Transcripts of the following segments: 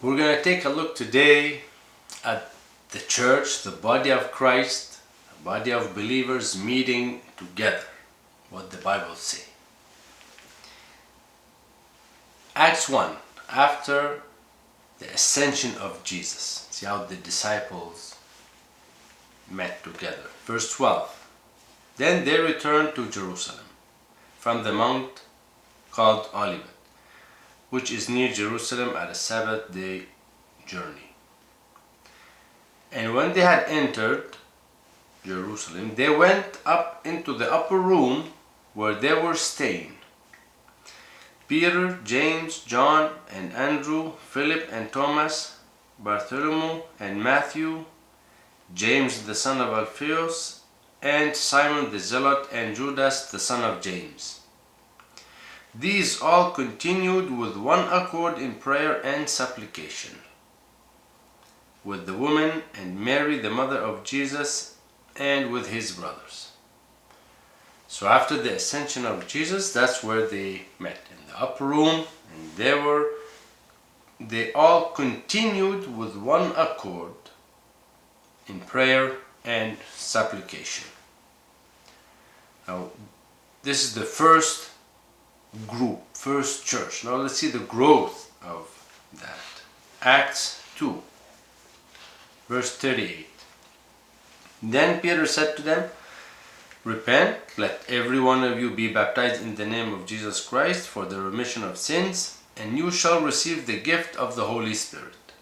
We're going to take a look today at the church, the body of Christ, the body of believers meeting together, what the Bible says. Acts 1, after the ascension of Jesus. See how the disciples met together. Verse 12. Then they returned to Jerusalem from the mount called Olivet, which is near Jerusalem, at a Sabbath day journey. And when they had entered Jerusalem, they went up into the upper room where they were staying. Peter, James, John, and Andrew, Philip and Thomas, Bartholomew and Matthew, James the son of Alphaeus, and Simon the Zealot, and Judas the son of James. These all continued with one accord in prayer and supplication, with the woman and Mary the mother of Jesus, and with his brothers. So after the ascension of Jesus, that's where they met, in the upper room, and they all continued with one accord in prayer and supplication. Now, this is the first group, first church. Now let's see the growth of that. Acts 2, verse 38. Then Peter said to them, "Repent, let every one of you be baptized in the name of Jesus Christ for the remission of sins, and you shall receive the gift of the Holy Spirit.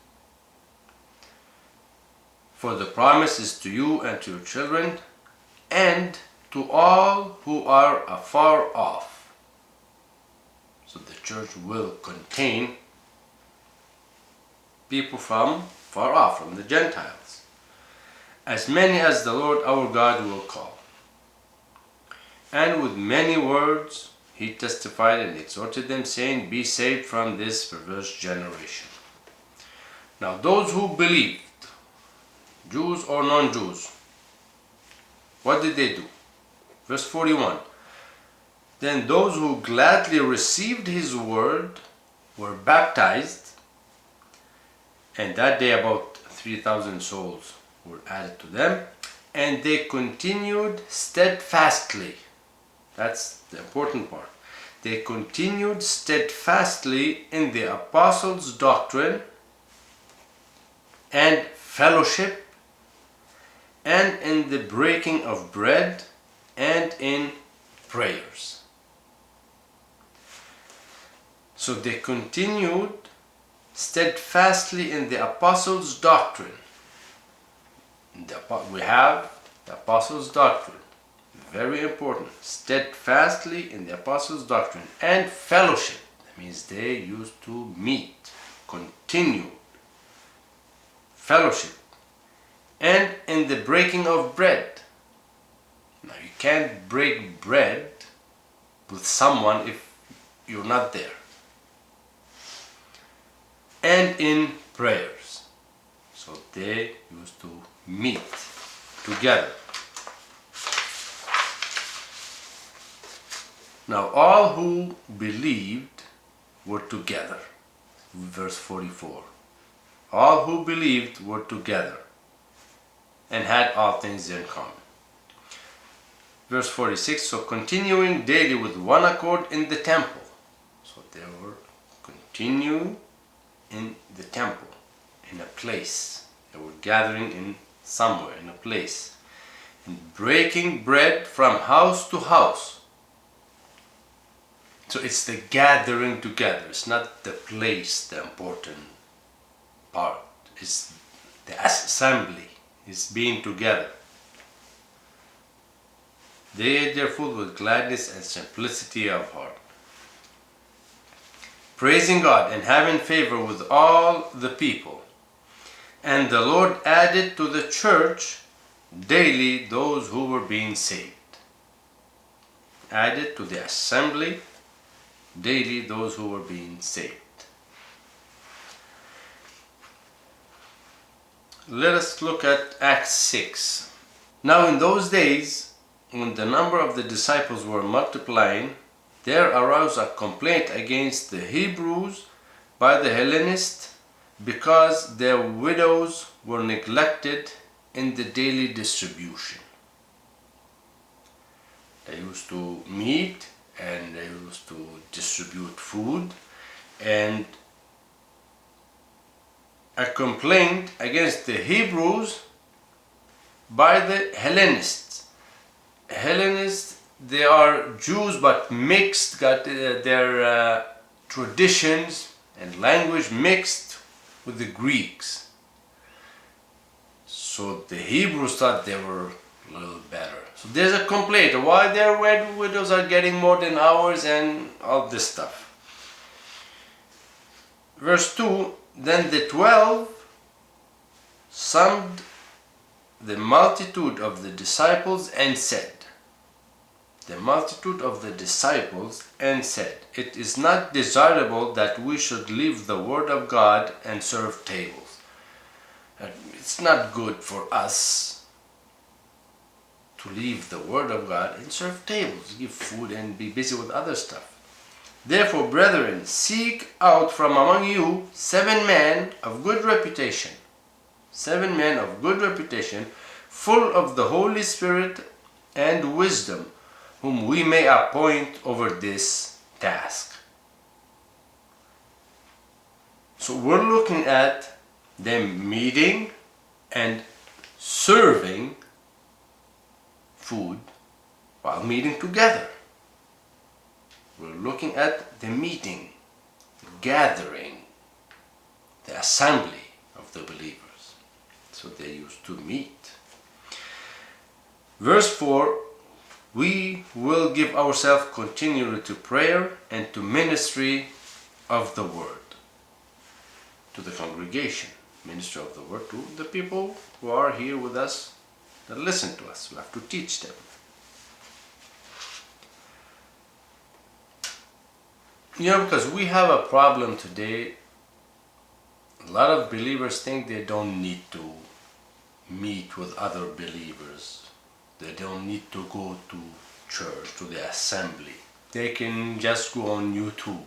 For the promise is to you and to your children, and to all who are afar off." So the church will contain people from far off, from the Gentiles, as many as the Lord our God will call. And with many words he testified and exhorted them, saying, "Be saved from this perverse generation." Now those who believed, Jews or non-Jews, what did they do? Verse 41. Then those who gladly received his word were baptized, and that day about 3,000 souls were added to them, and they continued steadfastly. That's the important part. They continued steadfastly in the apostles' doctrine and fellowship, and in the breaking of bread, and in prayers. So they continued steadfastly in the apostles' doctrine. We have the apostles' doctrine, very important. Steadfastly in the apostles' doctrine and fellowship. That means they used to meet, continue fellowship, and in the breaking of bread. Now you can't break bread with someone if you're not there. And in prayers. So they used to meet together. Now all who believed were together. Verse 44. All who believed were together and had all things in common. Verse 46. So continuing daily with one accord in the temple. So they were continuing in the temple, in a place. They were gathering in somewhere, in a place, and breaking bread from house to house. So it's the gathering together. It's not the place, the important part. It's the assembly. It's being together. They ate their food with gladness and simplicity of heart, praising God and having favor with all the people. And the Lord added to the church daily those who were being saved. Added to the assembly daily those who were being saved. Let us look at Acts 6. Now in those days, when the number of the disciples were multiplying, there arose a complaint against the Hebrews by the Hellenists because their widows were neglected in the daily distribution. They used to meet and they used to distribute food, and a complaint against the Hebrews by the Hellenists. Hellenists, they are Jews but mixed, got their traditions and language mixed with the Greeks. So the Hebrews thought they were a little better. So there's a complaint why their widows are getting more than ours and all this stuff. Verse 2, then the 12 summed the multitude of the disciples and said, it is not desirable that we should leave the word of God and serve tables. It's not good for us to leave the word of God and serve tables, give food and be busy with other stuff. Therefore, brethren, seek out from among you 7 men of good reputation, full of the Holy Spirit and wisdom, whom we may appoint over this task. So we're looking at them meeting and serving food while meeting together. We're looking at the meeting, gathering, the assembly of the believers. So they used to meet. Verse 4, we will give ourselves continually to prayer and to ministry of the word. To the congregation, ministry of the word, to the people who are here with us, that listen to us. We have to teach them. Because we have a problem today. A lot of believers think they don't need to meet with other believers. They don't need to go to church, to the assembly. They can just go on YouTube.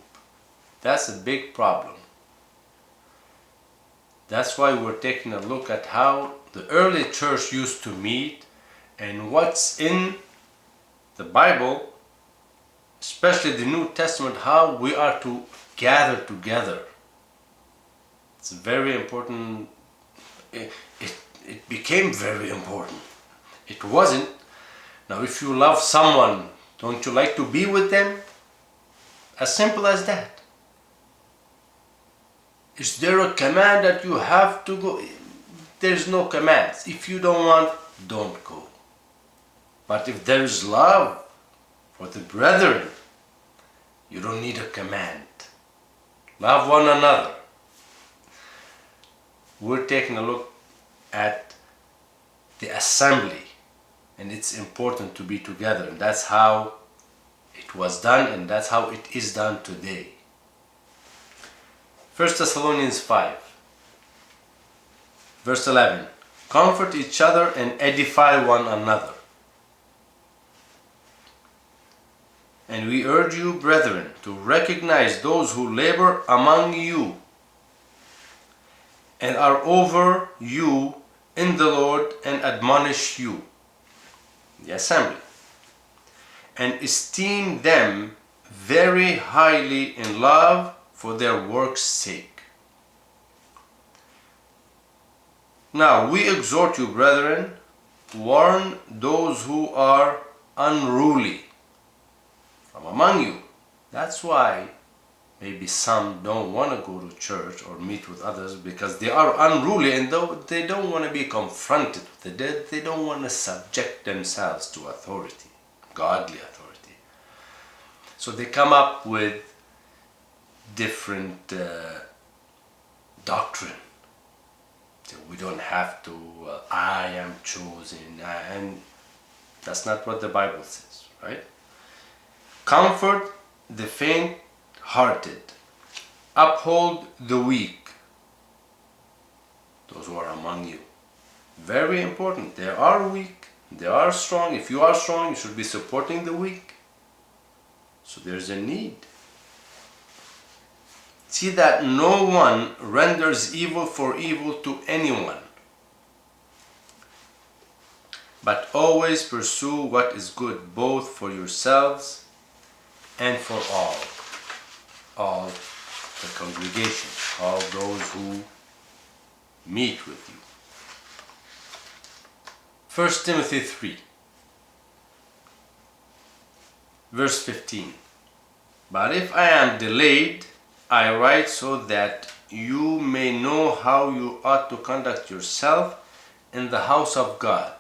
That's a big problem. That's why we're taking a look at how the early church used to meet and what's in the Bible, especially the New Testament, how we are to gather together. It's very important. It became very important. It wasn't. Now, if you love someone, don't you like to be with them? As simple as that. Is there a command that you have to go? There's no commands. If you don't want, don't go. But if there is love for the brethren, you don't need a command. Love one another. We're taking a look at the assembly, and it's important to be together, and that's how it was done, and that's how it is done today. 1 Thessalonians 5, verse 11. Comfort each other and edify one another. And we urge you, brethren, to recognize those who labor among you and are over you in the Lord and admonish you, the assembly, and esteem them very highly in love for their work's sake. Now we exhort you, brethren, warn those who are unruly from among you. That's why maybe some don't want to go to church or meet with others, because they are unruly and they don't want to be confronted with the dead. They don't want to subject themselves to authority, godly authority. So they come up with different doctrine. So we don't have to, I am chosen, and that's not what the Bible says, right? Comfort the faint-hearted, uphold the weak, those who are among you. Very important. They are weak, they are strong. If you are strong, you should be supporting the weak. So there's a need. See that no one renders evil for evil to anyone, but always pursue what is good, both for yourselves and for all the congregation, all those who meet with you. 1 Timothy 3, verse 15. But if I am delayed, I write so that you may know how you ought to conduct yourself in the house of God,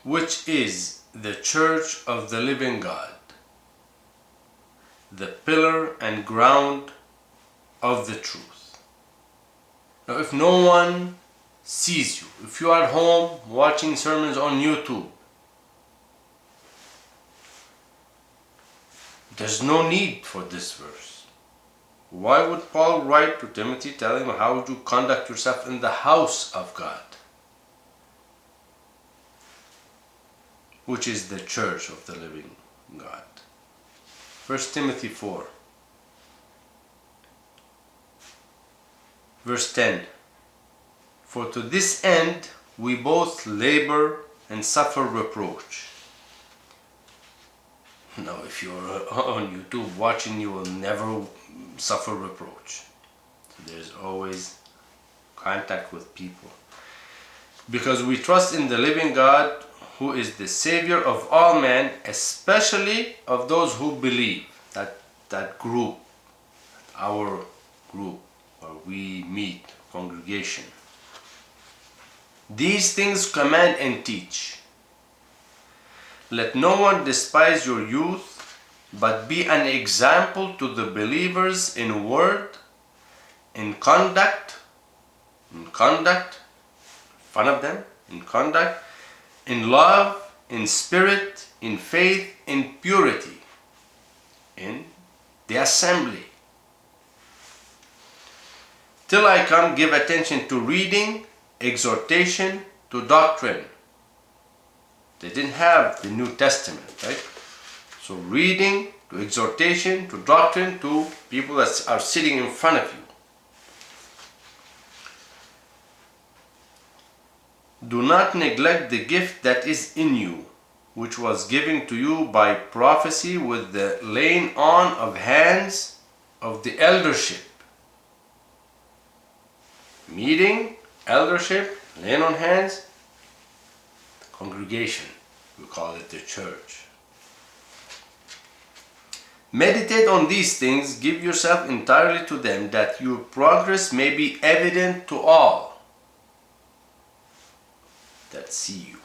which is the church of the living God, the pillar and ground of the truth. Now, if no one sees you, if you are at home watching sermons on YouTube, there's no need for this verse. Why would Paul write to Timothy telling him how to conduct yourself in the house of God, which is the church of the living God? 1 Timothy 4, verse 10. For to this end we both labor and suffer reproach. Now, if you're on YouTube watching, you will never suffer reproach. There's always contact with people. Because we trust in the living God, who is the Savior of all men, especially of those who believe. That group, our group, where we meet, congregation. These things command and teach. Let no one despise your youth, but be an example to the believers in word, in conduct, fun of them, in conduct, in love, in spirit, in faith, in purity, in the assembly. Till I come, give attention to reading, exhortation, to doctrine. They didn't have the New Testament, right? So reading, to exhortation, to doctrine, to people that are sitting in front of you. Do not neglect the gift that is in you, which was given to you by prophecy with the laying on of hands of the eldership. Meeting, eldership, laying on hands, congregation, we call it the church. Meditate on these things, give yourself entirely to them, that your progress may be evident to all that see you.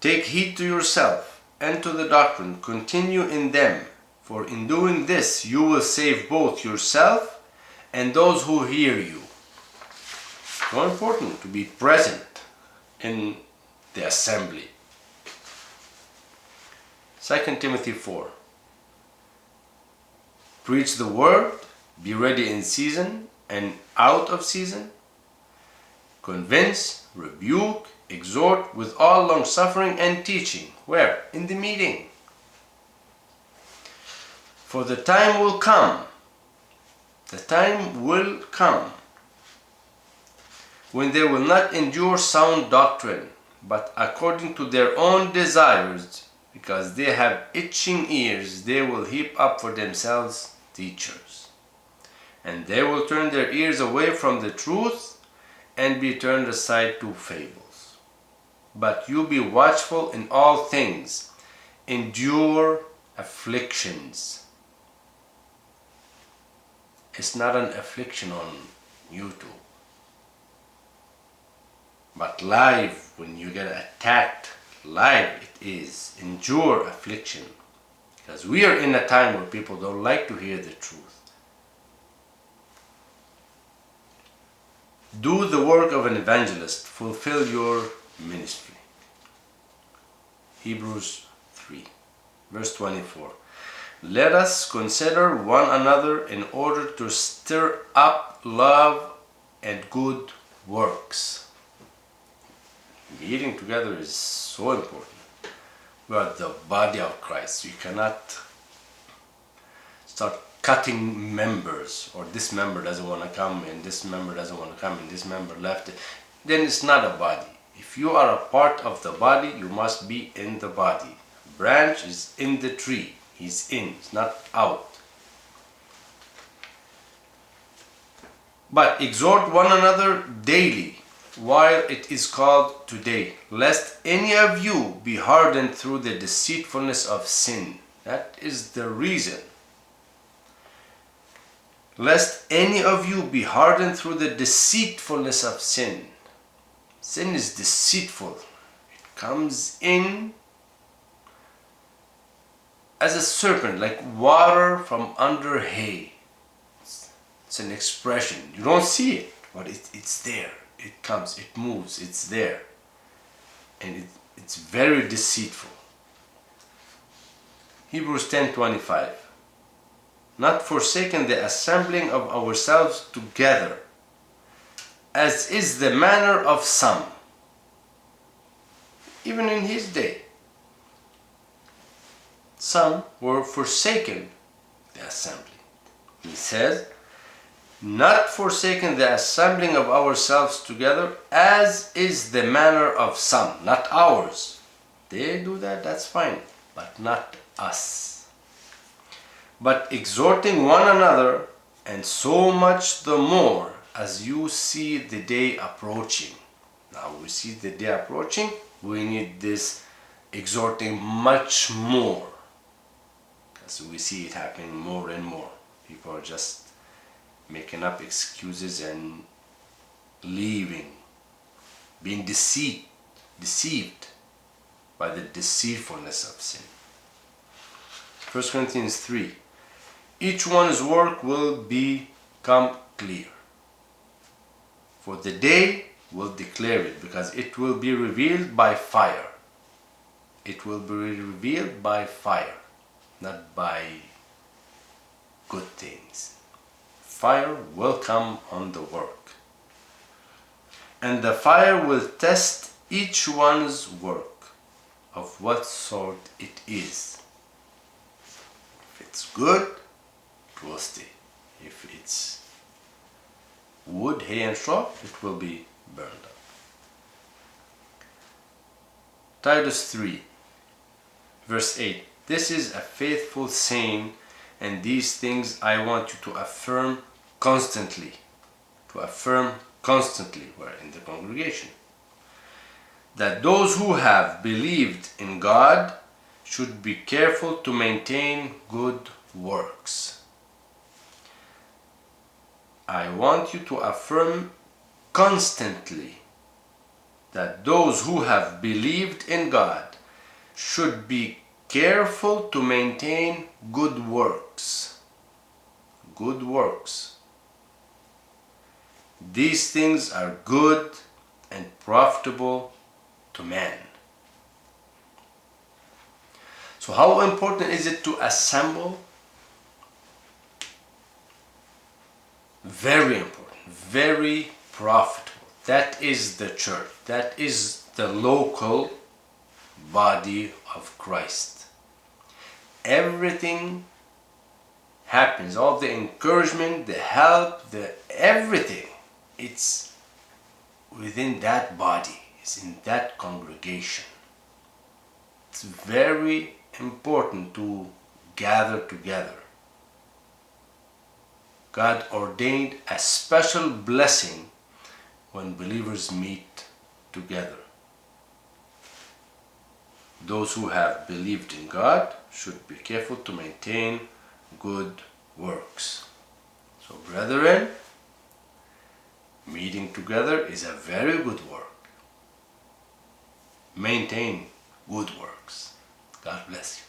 Take heed to yourself and to the doctrine, continue in them, for in doing this you will save both yourself and those who hear you. So important to be present in the assembly. 2 Timothy 4. Preach the word, be ready in season and out of season. Convince, rebuke, exhort with all long suffering and teaching. Where? In the meeting. For the time will come, when they will not endure sound doctrine, but according to their own desires, because they have itching ears, they will heap up for themselves teachers. And they will turn their ears away from the truth and be turned aside to fables. But you be watchful in all things, endure afflictions. It's not an affliction on YouTube, but live, when you get attacked live, it is endure affliction, because we are in a time where people don't like to hear the truth. Do the work of an evangelist, fulfill your ministry. Hebrews 3, verse 24. Let us consider one another in order to stir up love and good works. Meeting together is so important. We are the body of Christ. You cannot start cutting members, or this member doesn't want to come and this member doesn't want to come and this member left, then it's not a body. If you are a part of the body, you must be in the body. A branch is in the tree. He's in, he's not out. But exhort one another daily, while it is called today, lest any of you be hardened through the deceitfulness of sin. That is the reason. Lest any of you be hardened through the deceitfulness of sin. Sin is deceitful. It comes in as a serpent, like water from under hay. It's an expression. You don't see it, but it's there. It comes, it moves, it's there. And it's very deceitful. Hebrews 10:25. Not forsaking the assembling of ourselves together, as is the manner of some. Even in his day, some were forsaking the assembly. He says, not forsaking the assembling of ourselves together, as is the manner of some, not ours. They do that, that's fine, but not us. But exhorting one another, and so much the more as you see the day approaching. Now we see the day approaching, we need this exhorting much more, because we see it happening more and more. People are just making up excuses and leaving, being deceived by the deceitfulness of sin. 1 Corinthians 3. Each one's work will become clear, for the day will declare it, because it will be revealed by fire. It will be revealed by fire, not by good things. Fire will come on the work, and the fire will test each one's work of what sort it is. If it's good, it will stay. If it's wood, hay and straw, it will be burned up. Titus 3 verse 8. This is a faithful saying, and these things I want you to affirm constantly. To affirm constantly, we're in the congregation. That those who have believed in God should be careful to maintain good works. I want you to affirm constantly that those who have believed in God should be careful to maintain good works. Good works. These things are good and profitable to man. So how important is it to assemble? Very important, very profitable. That is the church. That is the local body of Christ. Everything happens, all the encouragement, the help, everything, it's within that body, it's in that congregation. It's very important to gather together. God ordained a special blessing when believers meet together. Those who have believed in God should be careful to maintain good works. So, brethren, meeting together is a very good work. Maintain good works. God bless you.